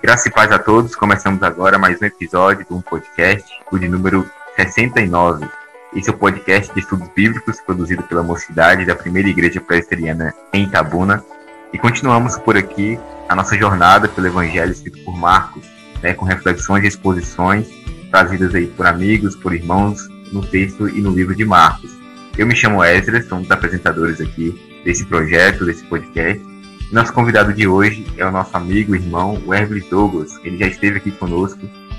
Graça e paz a todos, começamos agora mais um episódio de um podcast, o de número 69. Esse é o podcast de estudos bíblicos produzido pela Mocidade da Primeira Igreja Presbiteriana em Itabuna. E continuamos por aqui a nossa jornada pelo Evangelho escrito por Marcos, com reflexões e exposições trazidas aí por amigos, por irmãos, no texto e no livro de Marcos. Eu me chamo Esdras, sou um dos apresentadores aqui desse projeto, desse podcast. Nosso convidado de hoje é o nosso amigo e irmão Wesley Douglas. Ele já esteve aqui conosco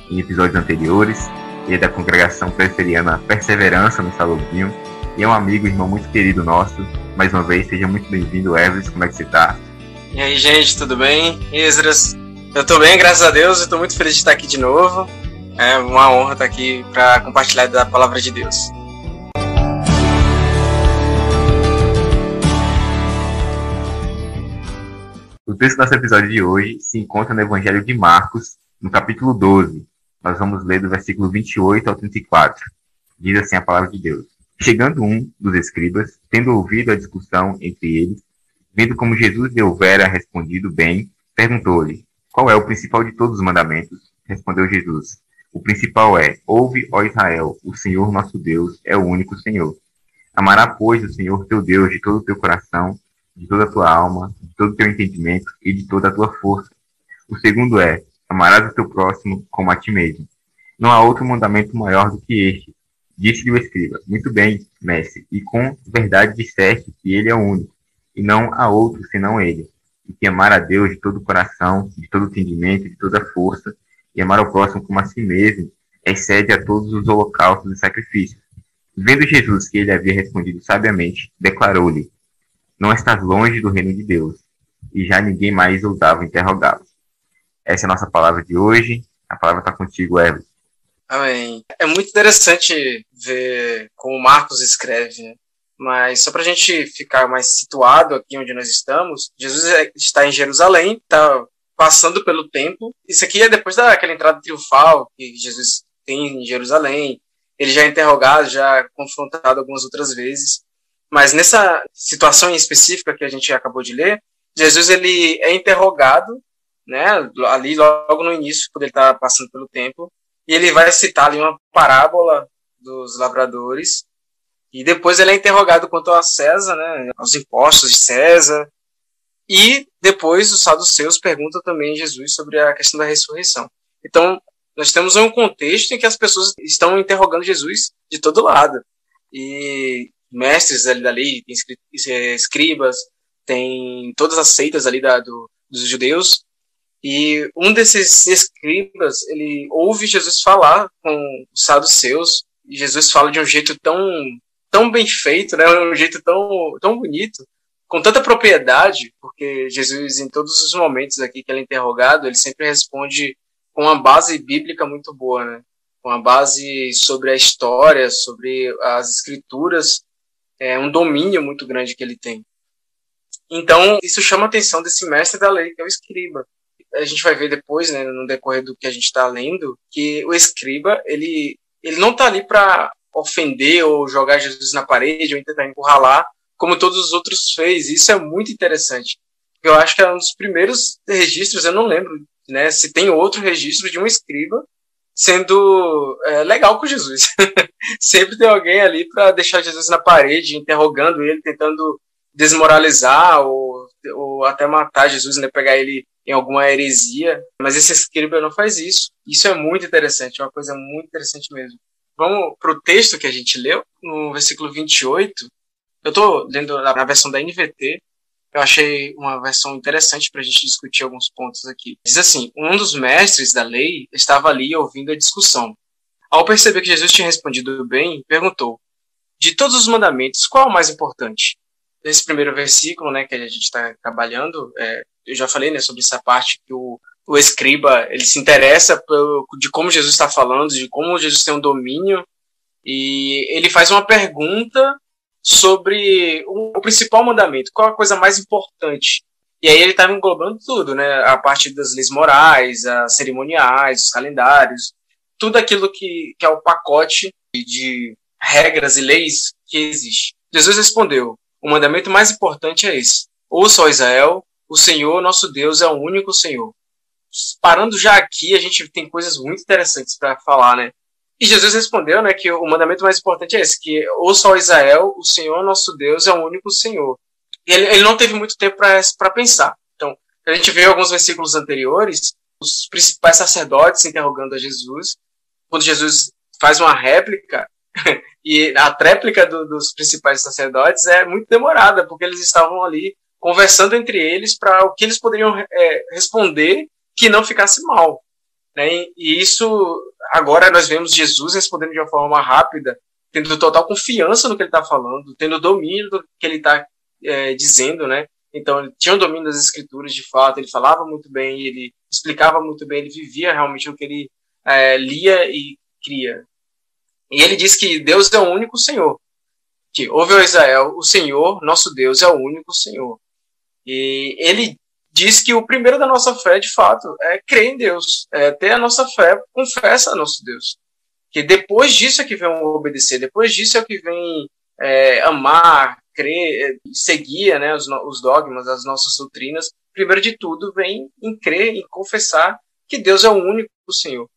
em episódios anteriores. Ele é da congregação presbiteriana Perseverança, no Salobinho. E é um amigo e irmão muito querido nosso. Mais uma vez, seja muito bem-vindo, Wesley. Como é que você está? E aí, gente, tudo bem? Esdras, eu estou bem, graças a Deus. Estou muito feliz de estar aqui de novo. É uma honra estar aqui para compartilhar da palavra de Deus. O texto do nosso episódio de hoje se encontra no Evangelho de Marcos, no capítulo 12. Nós vamos ler do versículo 28 ao 34. Diz assim a palavra de Deus. Chegando um dos escribas, tendo ouvido a discussão entre eles, vendo como Jesus lhe houvera respondido bem, perguntou-lhe, qual é o principal de todos os mandamentos? Respondeu Jesus, o principal é, ouve, ó Israel, o Senhor nosso Deus é o único Senhor. Amará, pois, o Senhor teu Deus de todo o teu coração, de toda a tua alma, de todo o teu entendimento e de toda a tua força. O segundo é, amarás o teu próximo como a ti mesmo. Não há outro mandamento maior do que este. Disse-lhe o escriba, muito bem, mestre, e com verdade disseste que ele é o único, e não há outro senão ele. E que amar a Deus de todo o coração, de todo o entendimento e de toda a força, e amar ao próximo como a si mesmo, excede a todos os holocaustos e sacrifícios. Vendo Jesus que ele havia respondido sabiamente, declarou-lhe, não estás longe do reino de Deus. E já ninguém mais ousava interrogá-lo. Essa é a nossa palavra de hoje. A palavra está contigo, Evelyn. Amém. É muito interessante ver como Marcos escreve, né? Mas só para a gente ficar mais situado aqui onde nós estamos, Jesus está em Jerusalém, está passando pelo templo. Isso aqui é depois daquela entrada triunfal que Jesus tem em Jerusalém. Ele já é interrogado, já é confrontado algumas outras vezes. Mas nessa situação em específica que a gente acabou de ler, Jesus ele é interrogado, né, ali logo no início, quando ele está passando pelo templo, e ele vai citar ali uma parábola dos lavradores, e depois ele é interrogado quanto a César, né, aos impostos de César, e depois os saduceus perguntam também a Jesus sobre a questão da ressurreição. Então, nós temos um contexto em que as pessoas estão interrogando Jesus de todo lado, e mestres ali da lei, tem escribas, tem todas as seitas ali dos judeus, e um desses escribas, ele ouve Jesus falar com os saduceus, e Jesus fala de um jeito tão bem feito, né, um jeito tão bonito, com tanta propriedade, porque Jesus, em todos os momentos aqui que ele é interrogado, ele sempre responde com uma base bíblica muito boa, né, com uma base sobre a história, sobre as escrituras, é um domínio muito grande que ele tem. Então, isso chama a atenção desse mestre da lei, que é o escriba. A gente vai ver depois, né, no decorrer do que a gente está lendo, que o escriba, ele não está ali para ofender ou jogar Jesus na parede ou tentar encurralar, como todos os outros fez. Isso é muito interessante. Eu acho que é um dos primeiros registros, eu não lembro, né, se tem outro registro de um escriba sendo legal com Jesus. Sempre tem alguém ali para deixar Jesus na parede, interrogando ele, tentando desmoralizar ou até matar Jesus, né, pegar ele em alguma heresia. Mas esse escriba não faz isso. Isso é muito interessante, é uma coisa muito interessante mesmo. Vamos para o texto que a gente leu, no versículo 28. Eu estou lendo na versão da NVT. Eu achei uma versão interessante para a gente discutir alguns pontos aqui. Diz assim, um dos mestres da lei estava ali ouvindo a discussão. Ao perceber que Jesus tinha respondido bem, perguntou, de todos os mandamentos, qual é o mais importante? Nesse primeiro versículo, né, que a gente está trabalhando, eu já falei, né, sobre essa parte que o escriba ele se interessa de como Jesus está falando, de como Jesus tem um domínio, e ele faz uma pergunta sobre o principal mandamento, qual a coisa mais importante. E aí ele estava englobando tudo, né? A parte das leis morais, as cerimoniais, os calendários, tudo aquilo que é o pacote de regras e leis que existe. Jesus respondeu, o mandamento mais importante é esse. Ouça, ó Israel, o Senhor, nosso Deus, é o único Senhor. parando já aqui, a gente tem coisas muito interessantes para falar, né? E Jesus respondeu, né, que o mandamento mais importante é esse, que ouça, ó Israel, o Senhor nosso Deus é o único Senhor. E ele não teve muito tempo para pensar. Então, a gente vê alguns versículos anteriores, os principais sacerdotes interrogando a Jesus, quando Jesus faz uma réplica, e a tréplica dos principais sacerdotes é muito demorada, porque eles estavam ali conversando entre eles para o que eles poderiam responder que não ficasse mal. Né? E isso, agora nós vemos Jesus respondendo de uma forma rápida, tendo total confiança no que ele está falando, tendo domínio do que ele está dizendo, né? Então ele tinha o domínio das escrituras de fato, ele falava muito bem, ele explicava muito bem, ele vivia realmente o que ele lia e cria. E ele diz que Deus é o único Senhor, que ouve, ó Israel, o Senhor, nosso Deus, é o único Senhor. E ele diz que o primeiro da nossa fé, de fato, é crer em Deus, é ter a nossa fé, confessa a nosso Deus. Que depois disso é que vem o obedecer, depois disso é que vem amar, crer, seguir, né, os dogmas, as nossas doutrinas. Primeiro de tudo, vem em crer, em confessar que Deus é o único Senhor.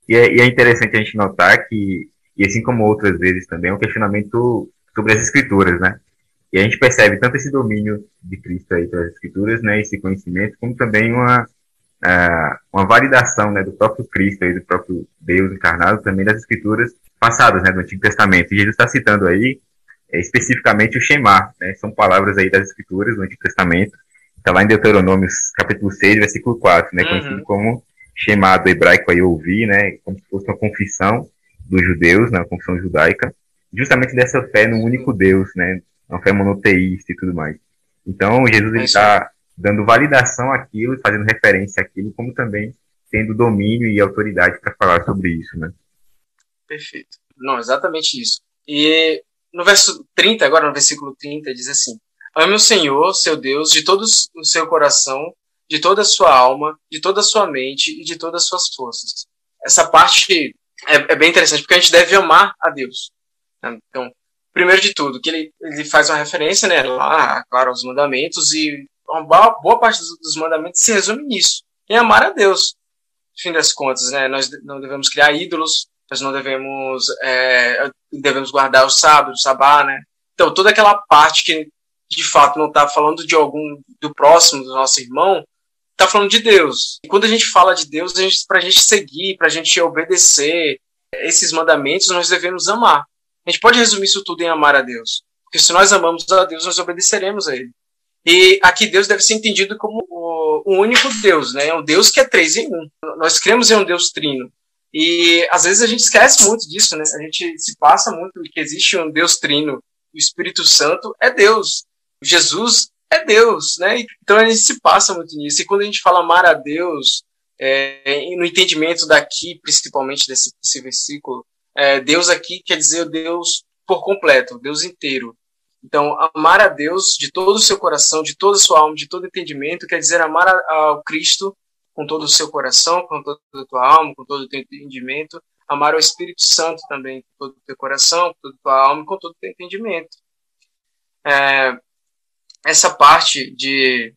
E é interessante a gente notar que, e assim como outras vezes também, é um questionamento sobre as escrituras, né? E a gente percebe tanto esse domínio de Cristo aí pelas escrituras, né, esse conhecimento, como também uma validação, né, do próprio Cristo aí, do próprio Deus encarnado, também das escrituras passadas, né, do Antigo Testamento. E Jesus está citando aí especificamente o Shema, né? São palavras aí das escrituras do Antigo Testamento. Está lá em Deuteronômio capítulo 6, versículo 4, né, conhecido como Shema do hebraico aí, ouvir, né, como se fosse uma confissão dos judeus, né, uma confissão judaica, justamente dessa fé no único Deus, né, uma fé monoteísta e tudo mais. Então, Jesus está dando validação àquilo, fazendo referência àquilo, como também tendo domínio e autoridade para falar sobre isso, né? Perfeito. Não, exatamente isso. E no verso 30, agora no versículo 30, diz assim: ame o Senhor, seu Deus, de todo o seu coração, de toda a sua alma, de toda a sua mente e de todas as suas forças. Essa parte é bem interessante, porque a gente deve amar a Deus. Então, primeiro de tudo, que ele faz uma referência, né, lá, claro, aos mandamentos, e uma boa parte dos mandamentos se resume nisso, em amar a Deus. No fim das contas, né, nós não devemos criar ídolos, nós não devemos guardar o sábado, o sabá, né? Então, toda aquela parte que, de fato, não está falando do próximo, do nosso irmão, está falando de Deus. E quando a gente fala de Deus, para a gente seguir, para a gente obedecer esses mandamentos, nós devemos amar. A gente pode resumir isso tudo em amar a Deus. Porque se nós amamos a Deus, nós obedeceremos a Ele. E aqui Deus deve ser entendido como o único Deus, né? Um Deus que é 3 em 1. Nós cremos em um Deus trino. E às vezes a gente esquece muito disso, né? A gente se passa muito que existe um Deus trino. O Espírito Santo é Deus. Jesus é Deus, né? Então a gente se passa muito nisso. E quando a gente fala amar a Deus, no entendimento daqui, principalmente desse versículo, Deus aqui quer dizer o Deus por completo, o Deus inteiro. Então, amar a Deus de todo o seu coração, de toda a sua alma, de todo o entendimento, quer dizer amar ao Cristo com todo o seu coração, com toda a tua alma, com todo o teu entendimento. Amar ao Espírito Santo também, com todo o teu coração, com toda a tua alma, com todo o teu entendimento. Essa parte de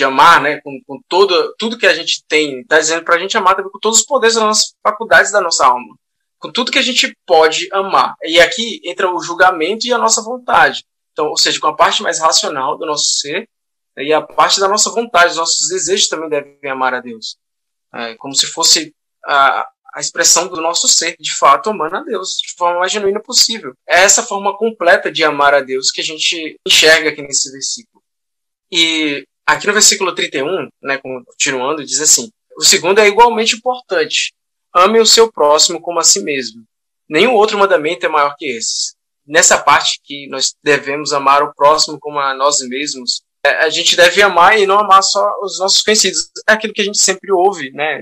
amar, né, com tudo que a gente tem, está dizendo para a gente amar também com todos os poderes das nossas faculdades da nossa alma, com tudo que a gente pode amar. E aqui entra o julgamento e a nossa vontade. Então, ou seja, com a parte mais racional do nosso ser e a parte da nossa vontade, os nossos desejos também devem amar a Deus. Como se fosse a expressão do nosso ser, de fato, amando a Deus de forma mais genuína possível. É essa forma completa de amar a Deus que a gente enxerga aqui nesse versículo. E aqui no versículo 31, né, continuando, diz assim: o segundo é igualmente importante. Ame o seu próximo como a si mesmo. Nenhum outro mandamento é maior que esse. Nessa parte que nós devemos amar o próximo como a nós mesmos, a gente deve amar e não amar só os nossos conhecidos. É aquilo que a gente sempre ouve, né?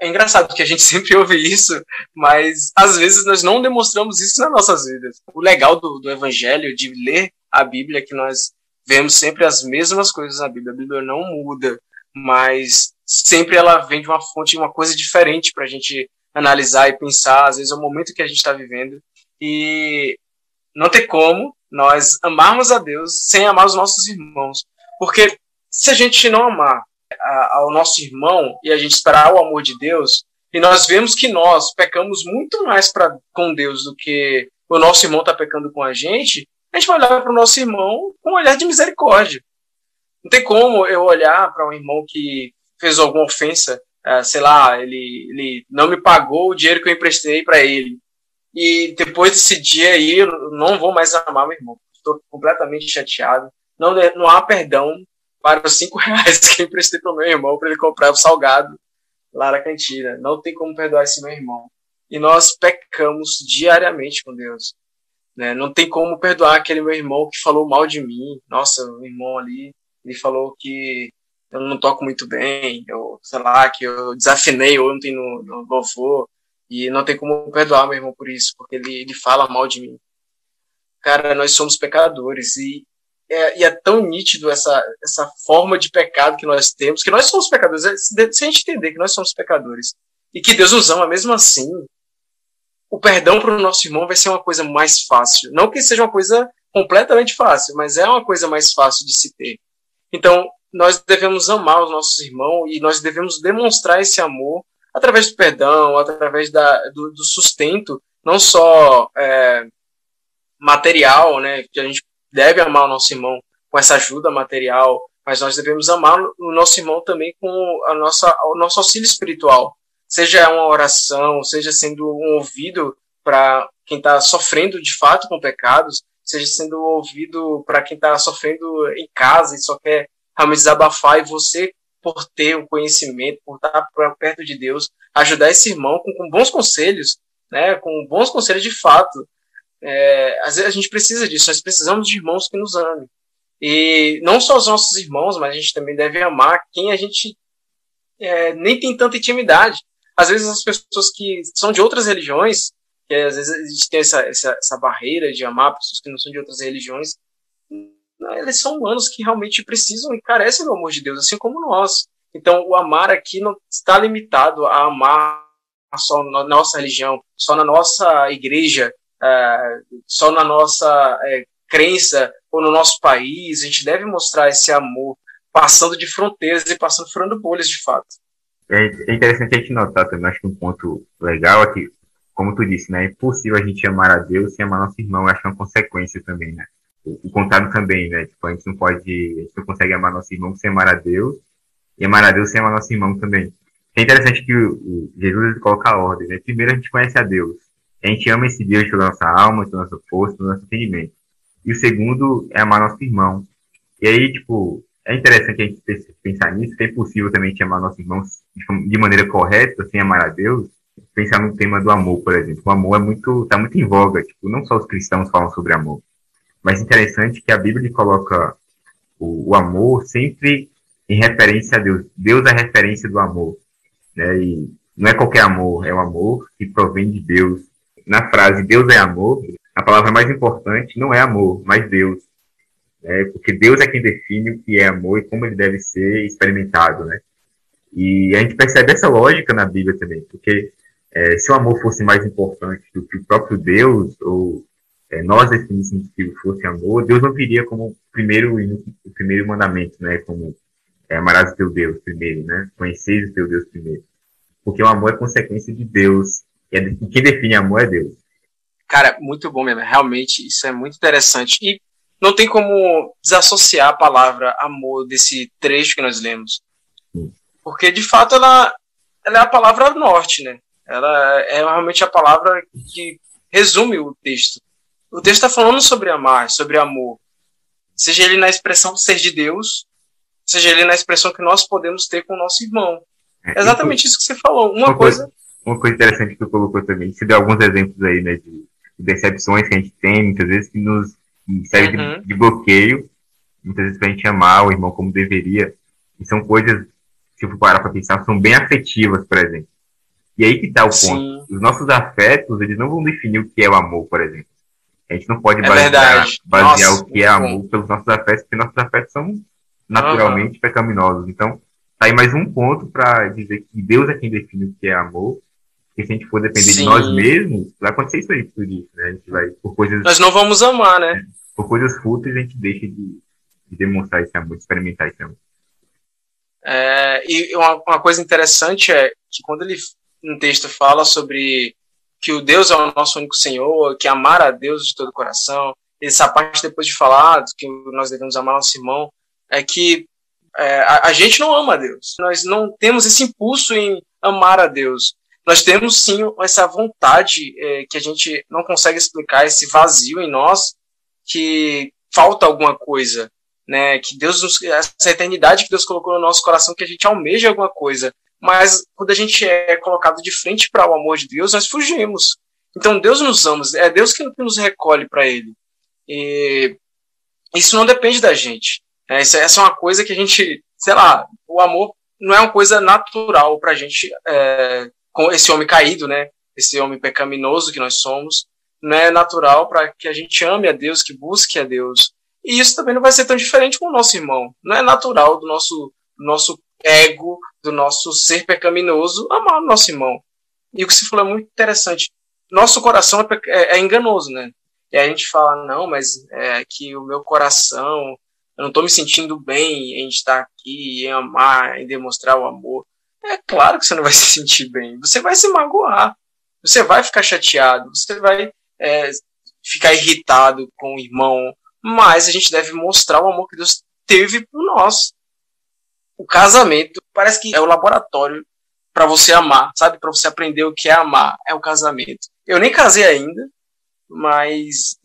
É engraçado porque a gente sempre ouve isso, mas às vezes nós não demonstramos isso nas nossas vidas. O legal do Evangelho, de ler a Bíblia, é que nós vemos sempre as mesmas coisas na Bíblia. A Bíblia não muda, mas sempre ela vem de uma fonte, uma coisa diferente para a gente analisar e pensar. Às vezes é o momento que a gente está vivendo. E não tem como nós amarmos a Deus sem amar os nossos irmãos. Porque se a gente não amar ao nosso irmão e a gente esperar o amor de Deus, e nós vemos que nós pecamos muito mais com Deus do que o nosso irmão está pecando com a gente vai olhar para o nosso irmão com um olhar de misericórdia. Não tem como eu olhar para um irmão que fez alguma ofensa, sei lá, ele não me pagou o dinheiro que eu emprestei para ele. E depois desse dia aí, eu não vou mais amar meu irmão. Estou completamente chateado. Não há perdão para os R$ 5 que eu emprestei para o meu irmão para ele comprar o salgado lá na cantina. Não tem como perdoar esse meu irmão. E nós pecamos diariamente com Deus. Né? Não tem como perdoar aquele meu irmão que falou mal de mim. Nossa, o irmão ali, ele falou que eu não toco muito bem, sei lá, que eu desafinei ontem no louvor. E não tem como perdoar meu irmão por isso, porque ele fala mal de mim. Cara, nós somos pecadores e é tão nítido essa forma de pecado que nós temos, que nós somos pecadores. Se a gente entender que nós somos pecadores e que Deus nos ama mesmo assim, o perdão para o nosso irmão vai ser uma coisa mais fácil. Não que seja uma coisa completamente fácil, mas é uma coisa mais fácil de se ter. Então, nós devemos amar os nossos irmãos e nós devemos demonstrar esse amor através do perdão, através do sustento, não só material, né, que a gente deve amar o nosso irmão com essa ajuda material, mas nós devemos amar o nosso irmão também com o nosso auxílio espiritual, seja uma oração, seja sendo um ouvido para quem está sofrendo de fato com pecados, seja sendo um ouvido para quem está sofrendo em casa e só quer realmente desabafar, e você, por ter o conhecimento, por estar perto de Deus, ajudar esse irmão com bons conselhos, né, com bons conselhos de fato. Às vezes a gente precisa disso, nós precisamos de irmãos que nos amem. E não só os nossos irmãos, mas a gente também deve amar quem a gente nem tem tanta intimidade. Às vezes as pessoas que são de outras religiões, que às vezes a gente tem essa barreira de amar pessoas que não são de outras religiões, eles são humanos que realmente precisam e carecem do amor de Deus, assim como nós. Então, o amar aqui não está limitado a amar só na nossa religião, só na nossa igreja, só na nossa crença ou no nosso país. A gente deve mostrar esse amor passando de fronteiras e passando furando bolhas de fato. É interessante a gente notar também, acho que um ponto legal é que, como tu disse, né, é impossível a gente amar a Deus sem amar nosso irmão. Acho que é uma consequência também, né? O contrário também, né? Tipo, a gente não consegue amar nosso irmão sem amar a Deus, e amar a Deus sem amar nosso irmão também. É interessante que Jesus coloca a ordem, né? Primeiro a gente conhece a Deus. A gente ama esse Deus toda a nossa alma, toda a nossa força, todo o nosso entendimento. E o segundo é amar nosso irmão. E aí, tipo, é interessante a gente pensar nisso, que é possível também a gente amar nossos irmãos de maneira correta, sem amar a Deus. Pensar no tema do amor, por exemplo. O amor tá muito em voga. Tipo, não só os cristãos falam sobre amor. Mas interessante que a Bíblia coloca o amor sempre em referência a Deus. Deus é a referência do amor, né? E não é qualquer amor, é o amor que provém de Deus. Na frase Deus é amor, a palavra mais importante não é amor, mas Deus. Porque Deus é quem define o que é amor e como ele deve ser experimentado, né? E a gente percebe essa lógica na Bíblia também, porque se o amor fosse mais importante do que o próprio Deus, ou nós definíssemos que fosse amor, Deus não viria como o primeiro mandamento, né? Como amarás o teu Deus primeiro, né? Conheceis o teu Deus primeiro. Porque o amor é consequência de Deus. E quem define amor é Deus. Cara, muito bom mesmo. Realmente, isso é muito interessante. E não tem como desassociar a palavra amor desse trecho que nós lemos. Sim. Porque, de fato, ela é a palavra norte, né? Ela é realmente a palavra que resume o texto. O texto está falando sobre amar, sobre amor. Seja ele na expressão de ser de Deus, seja ele na expressão que nós podemos ter com o nosso irmão. É exatamente isso que você falou. Uma coisa interessante que tu colocou também, você deu alguns exemplos aí, né, de decepções que a gente tem, muitas vezes, que nos serve de bloqueio, muitas vezes, para a gente amar o irmão como deveria. E são coisas, se eu for parar para pensar, são bem afetivas, por exemplo. E aí que está o ponto. Sim. Os nossos afetos, eles não vão definir o que é o amor, por exemplo. A gente não pode basear o que é amor pelos nossos afetos, porque nossos afetos são naturalmente pecaminosos. Então, tá aí mais um ponto para dizer que Deus é quem define o que é amor. Porque se a gente for depender de nós mesmos, vai acontecer isso aí, por isso, né? A gente vai, por coisas... Nós não vamos amar, né? Por coisas fúteis, a gente deixa de demonstrar esse amor, de experimentar esse amor. E uma coisa interessante é que quando ele no texto fala sobre que o Deus é o nosso único Senhor, que amar a Deus de todo o coração, essa parte depois de falar que nós devemos amar nosso irmão, é que a gente não ama a Deus. Nós não temos esse impulso em amar a Deus. Nós temos sim essa vontade que a gente não consegue explicar, esse vazio em nós, que falta alguma coisa, né? Que Deus essa eternidade que Deus colocou no nosso coração, que a gente almeja alguma coisa. Mas quando a gente é colocado de frente para o amor de Deus, nós fugimos. Então Deus nos ama, é Deus que nos recolhe para Ele. E isso não depende da gente. Essa é uma coisa que a gente, sei lá, o amor não é uma coisa natural para a gente, com esse homem caído, né? Esse homem pecaminoso que nós somos, não é natural para que a gente ame a Deus, que busque a Deus. E isso também não vai ser tão diferente com o nosso irmão. Não é natural do nosso ego, do nosso ser pecaminoso, amar o nosso irmão. E o que você falou é muito interessante. Nosso coração é enganoso, né? E aí a gente fala, não, mas é que o meu coração, eu não estou me sentindo bem em estar aqui, em amar, em demonstrar o amor. É claro que você não vai se sentir bem. Você vai se magoar. Você vai ficar chateado. Você vai ficar irritado com o irmão. Mas a gente deve mostrar o amor que Deus teve por nós. O casamento parece que é o laboratório para você amar, sabe? Para você aprender o que é amar. É o casamento. Eu nem casei ainda, mas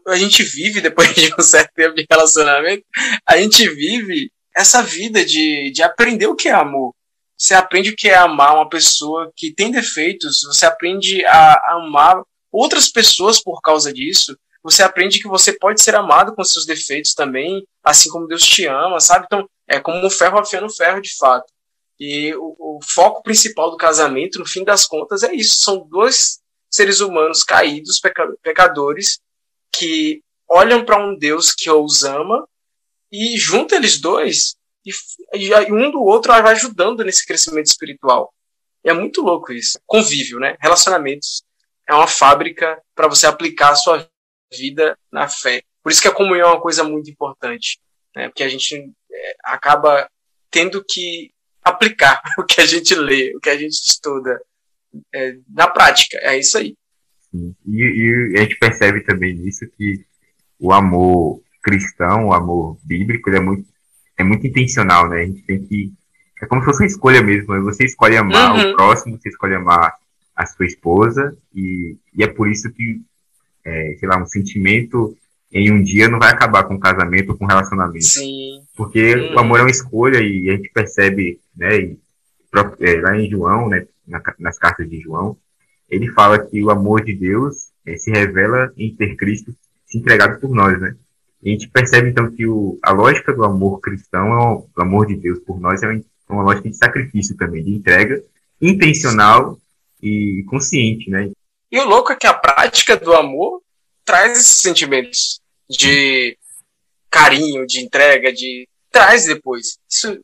a gente vive, depois de um certo tempo de relacionamento, a gente vive essa vida de aprender o que é amor. Você aprende o que é amar uma pessoa que tem defeitos, você aprende a amar outras pessoas por causa disso, você aprende que você pode ser amado com seus defeitos também, assim como Deus te ama, sabe? Então, é como um ferro afiando ferro, de fato. E o foco principal do casamento, no fim das contas, é isso. São dois seres humanos caídos, pecadores, que olham para um Deus que os ama e junta eles dois e um do outro vai ajudando nesse crescimento espiritual. E é muito louco isso. Convívio, né? Relacionamentos é uma fábrica para você aplicar a sua vida na fé. Por isso que a comunhão é uma coisa muito importante, né? Porque a gente acaba tendo que aplicar o que a gente lê, o que a gente estuda na prática. É isso aí. E a gente percebe também nisso que o amor cristão, o amor bíblico, ele é muito intencional, né? A gente tem que... É como se fosse uma escolha mesmo, né? Você escolhe amar o próximo, você escolhe amar a sua esposa, e é por isso que, sei lá, um sentimento em um dia não vai acabar com o casamento ou com o relacionamento. Sim. Porque o amor é uma escolha, e a gente percebe, né, lá em João, né, nas cartas de João, ele fala que o amor de Deus se revela em ter Cristo se entregado por nós, né? E a gente percebe, então, que a lógica do amor cristão, do amor de Deus por nós, é uma lógica de sacrifício também, de entrega intencional e consciente, né? E o louco é que a prática do amor traz esses sentimentos de carinho, de entrega, traz depois. Isso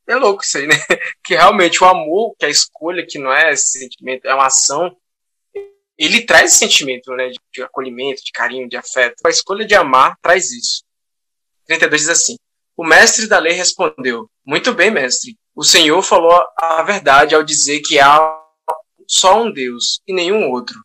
é louco, isso aí, né? Que realmente o amor, que é a escolha, que não é esse sentimento, é uma ação, ele traz esse sentimento, né? De acolhimento, de carinho, de afeto. A escolha de amar traz isso. 32 diz assim: o mestre da lei respondeu: muito bem, mestre. O Senhor falou a verdade ao dizer que há só um Deus e nenhum outro.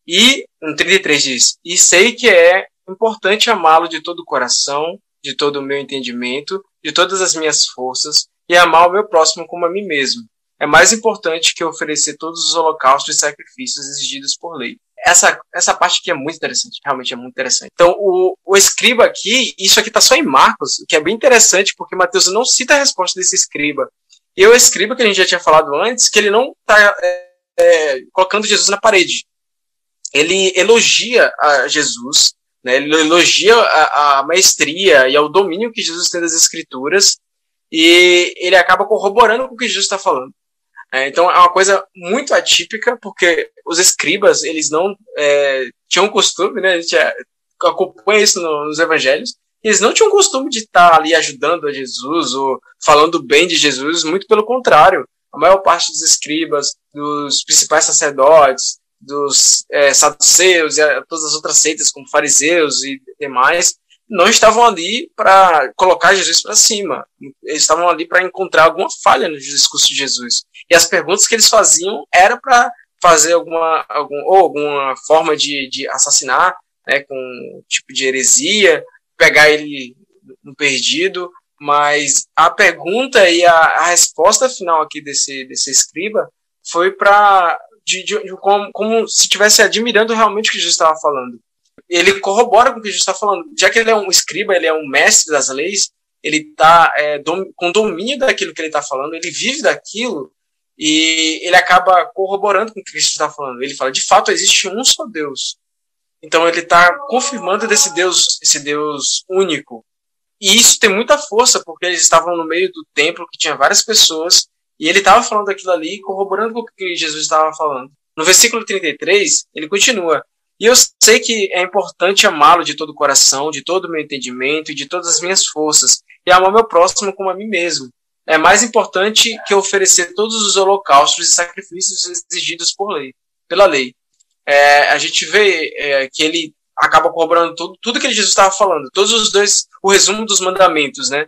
E no 33 diz: e sei que é importante amá-lo de todo o coração, de todo o meu entendimento, de todas as minhas forças, e amar o meu próximo como a mim mesmo. É mais importante que oferecer todos os holocaustos e sacrifícios exigidos por lei. Essa parte aqui é muito interessante, realmente é muito interessante. Então, o escriba aqui, isso aqui está só em Marcos, o que é bem interessante, porque Mateus não cita a resposta desse escriba. E o escriba, que a gente já tinha falado antes, que ele não está colocando Jesus na parede. Ele elogia a Jesus, né? Ele elogia a maestria e o domínio que Jesus tem das Escrituras, e ele acaba corroborando com o que Jesus está falando. Então é uma coisa muito atípica, porque os escribas, eles não tinham costume, né? A gente acompanha isso nos evangelhos, eles não tinham costume de estar ali ajudando a Jesus ou falando bem de Jesus, muito pelo contrário. A maior parte dos escribas, dos principais sacerdotes, dos saduceus e todas as outras seitas, como fariseus e demais, não estavam ali para colocar Jesus para cima. Eles estavam ali para encontrar alguma falha no discurso de Jesus. E as perguntas que eles faziam era para fazer alguma forma de assassinar, né, com um tipo de heresia, pegar ele no perdido. Mas a pergunta e a resposta final aqui desse escriba foi para como se estivesse admirando realmente o que Jesus estava falando. Ele corrobora com o que Jesus está falando. Já que ele é um escriba, ele é um mestre das leis, ele está com domínio daquilo que ele está falando, ele vive daquilo, e ele acaba corroborando com o que Jesus está falando. Ele fala, de fato, existe um só Deus. Então ele está confirmando esse Deus único. E isso tem muita força, porque eles estavam no meio do templo, que tinha várias pessoas, e ele estava falando aquilo ali, corroborando com o que Jesus estava falando. No versículo 33, ele continua, e eu sei que é importante amá-lo de todo o coração, de todo o meu entendimento e de todas as minhas forças, e amar meu próximo como a mim mesmo. É mais importante que oferecer todos os holocaustos e sacrifícios exigidos pela lei. A gente vê que ele acaba corroborando tudo que Jesus estava falando, o resumo dos mandamentos, né?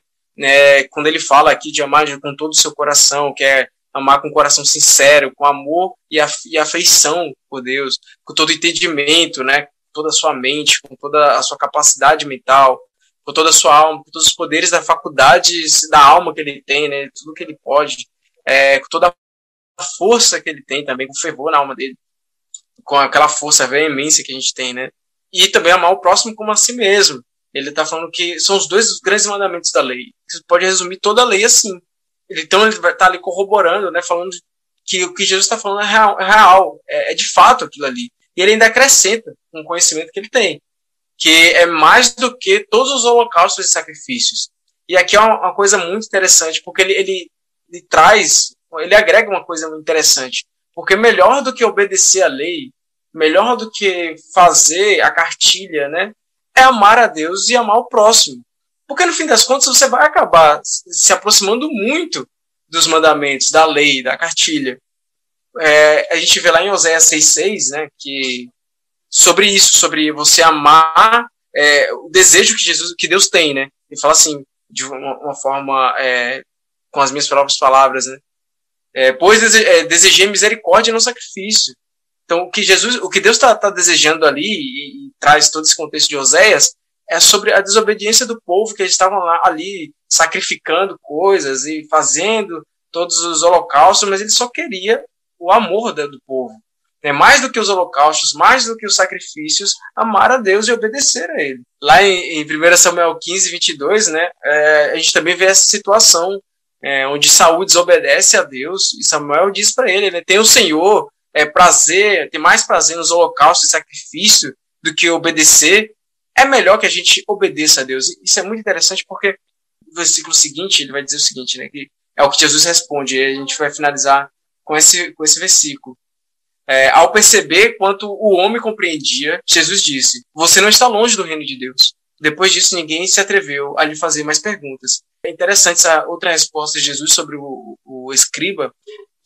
Quando ele fala aqui de amar com todo o seu coração, que é amar com um coração sincero, com amor e afeição por Deus, com todo o entendimento, né? Com toda a sua mente, com toda a sua capacidade mental, com toda a sua alma, com todos os poderes da faculdade da alma que ele tem, né? Tudo que ele pode, com toda a força que ele tem também, com fervor na alma dele, com aquela força, a veemência que a gente tem, né? E também amar o próximo como a si mesmo. Ele está falando que são os dois grandes mandamentos da lei. Você pode resumir toda a lei assim. Então ele vai estar ali corroborando, né, falando que o que Jesus está falando é real, é de fato aquilo ali. E ele ainda acrescenta com o conhecimento que ele tem, que é mais do que todos os holocaustos e sacrifícios. E aqui é uma coisa muito interessante, porque ele agrega uma coisa muito interessante. Porque melhor do que obedecer à lei, melhor do que fazer a cartilha, né, é amar a Deus e amar o próximo. Porque no fim das contas você vai acabar se aproximando muito dos mandamentos, da lei, da cartilha. A gente vê lá em Oséias 6,6, né, sobre isso, sobre você amar o desejo que Deus tem, né? Ele fala assim, de uma forma, com as minhas próprias palavras, né? Pois desejei misericórdia e não sacrifício. Então, o que Deus está desejando ali, e traz todo esse contexto de Oséias, é sobre a desobediência do povo, que eles estavam ali sacrificando coisas e fazendo todos os holocaustos, mas ele só queria o amor do povo. Mais do que os holocaustos, mais do que os sacrifícios, amar a Deus e obedecer a ele. Lá em 1 Samuel 15:22, né, a gente também vê essa situação onde Saul desobedece a Deus, e Samuel diz para ele, né, tem o Senhor tem mais prazer nos holocaustos e sacrifício do que obedecer. É melhor que a gente obedeça a Deus. Isso é muito interessante, porque no versículo seguinte ele vai dizer o seguinte, né, que é o que Jesus responde, e a gente vai finalizar com esse versículo. Ao perceber quanto o homem compreendia, Jesus disse, você não está longe do reino de Deus. Depois disso, ninguém se atreveu a lhe fazer mais perguntas. É interessante essa outra resposta de Jesus sobre o escriba,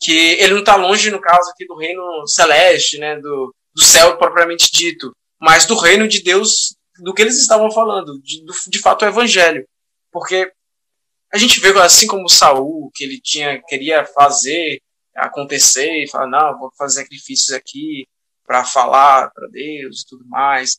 que ele não está longe, no caso aqui, do reino celeste, né, do céu propriamente dito, mas do reino de Deus, do que eles estavam falando, de fato o evangelho. Porque a gente vê, assim como Saul, que ele queria fazer acontecer, e falar, não, vou fazer sacrifícios aqui para falar para Deus e tudo mais,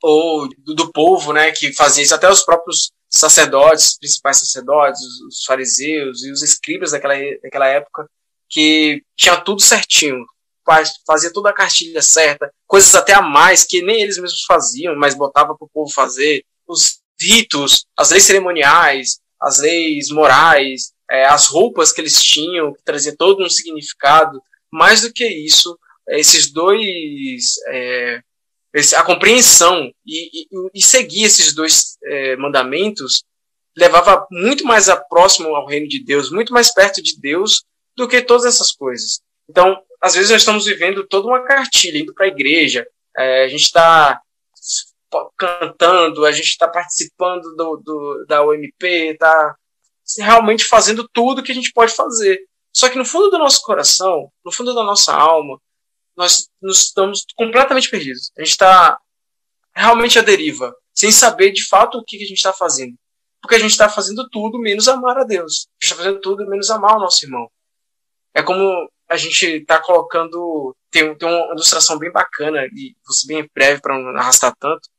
ou do povo, né, que fazia isso, até os próprios sacerdotes, principais sacerdotes, os fariseus e os escribas daquela época, que tinha tudo certinho, fazia toda a cartilha certa, coisas até a mais que nem eles mesmos faziam, mas botava para o povo fazer, os ritos, as leis cerimoniais, as leis morais, as roupas que eles tinham, que trazia todo um significado. Mais do que isso, esses dois, a compreensão e seguir esses dois mandamentos levava muito mais próximo ao reino de Deus, muito mais perto de Deus do que todas essas coisas. Então, às vezes nós estamos vivendo toda uma cartilha, indo para a igreja, a gente está cantando, a gente está participando da UMP, está realmente fazendo tudo que a gente pode fazer. Só que no fundo do nosso coração, no fundo da nossa alma, nós estamos completamente perdidos. A gente está realmente à deriva, sem saber de fato o que a gente está fazendo. Porque a gente está fazendo tudo menos amar a Deus. A gente está fazendo tudo menos amar o nosso irmão. É como a gente está colocando... Tem uma ilustração bem bacana, e vou ser bem breve para não arrastar tanto.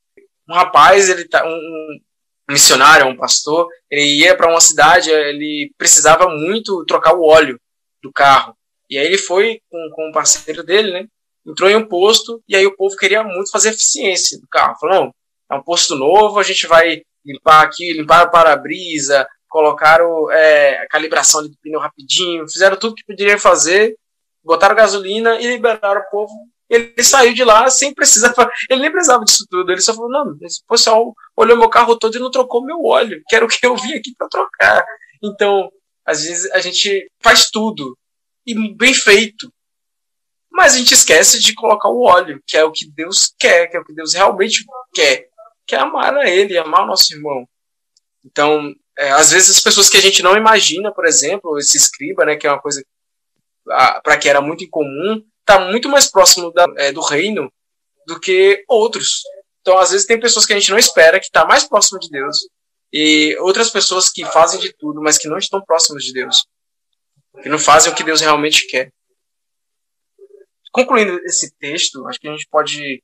Um rapaz, um missionário, um pastor, ele ia para uma cidade, ele precisava muito trocar o óleo do carro. E aí ele foi com um parceiro dele, né? Entrou em um posto, e aí o povo queria muito fazer eficiência do carro. Falou, não, é um posto novo, a gente vai limpar aqui, limpar o para-brisa, colocaram a calibração do pneu rapidinho, fizeram tudo que poderiam fazer, botaram gasolina e liberaram o povo. Ele saiu de lá sem precisar, ele nem precisava disso tudo, ele só falou, não, esse pessoal olhou meu carro todo e não trocou meu óleo, que era o que eu vim aqui para trocar. Então, às vezes a gente faz tudo, e bem feito, mas a gente esquece de colocar o óleo, que é o que Deus quer, que é o que Deus realmente quer, que é amar a Ele, amar o nosso irmão. Então, às vezes as pessoas que a gente não imagina, por exemplo, esse escriba, né, que é uma coisa para que era muito incomum, está muito mais próximo do reino do que outros. Então, às vezes tem pessoas que a gente não espera, que está mais próximo de Deus, e outras pessoas que fazem de tudo, mas que não estão próximas de Deus, que não fazem o que Deus realmente quer. Concluindo esse texto, acho que a gente pode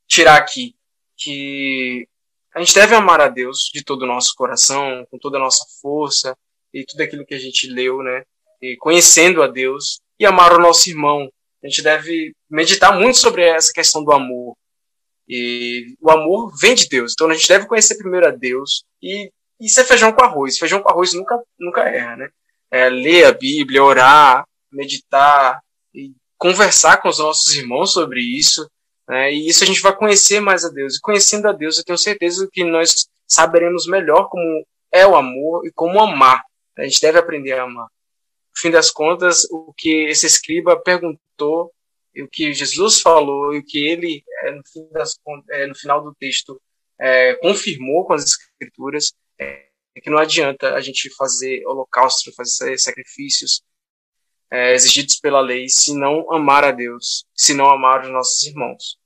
tirar aqui que a gente deve amar a Deus de todo o nosso coração, com toda a nossa força, e tudo aquilo que a gente leu, né? E conhecendo a Deus, e amar o nosso irmão. A gente deve meditar muito sobre essa questão do amor. E o amor vem de Deus, então a gente deve conhecer primeiro a Deus, e isso é feijão com arroz. Feijão com arroz nunca erra, né? Ler a Bíblia, orar, meditar, e conversar com os nossos irmãos sobre isso, né? E isso a gente vai conhecer mais a Deus. E conhecendo a Deus, eu tenho certeza que nós saberemos melhor como é o amor e como amar. A gente deve aprender a amar. No fim das contas, o que esse escriba perguntou, e o que Jesus falou, e o que ele, no final do texto, confirmou com as Escrituras, é que não adianta a gente fazer holocausto, fazer sacrifícios, exigidos pela lei, se não amar a Deus, se não amar os nossos irmãos.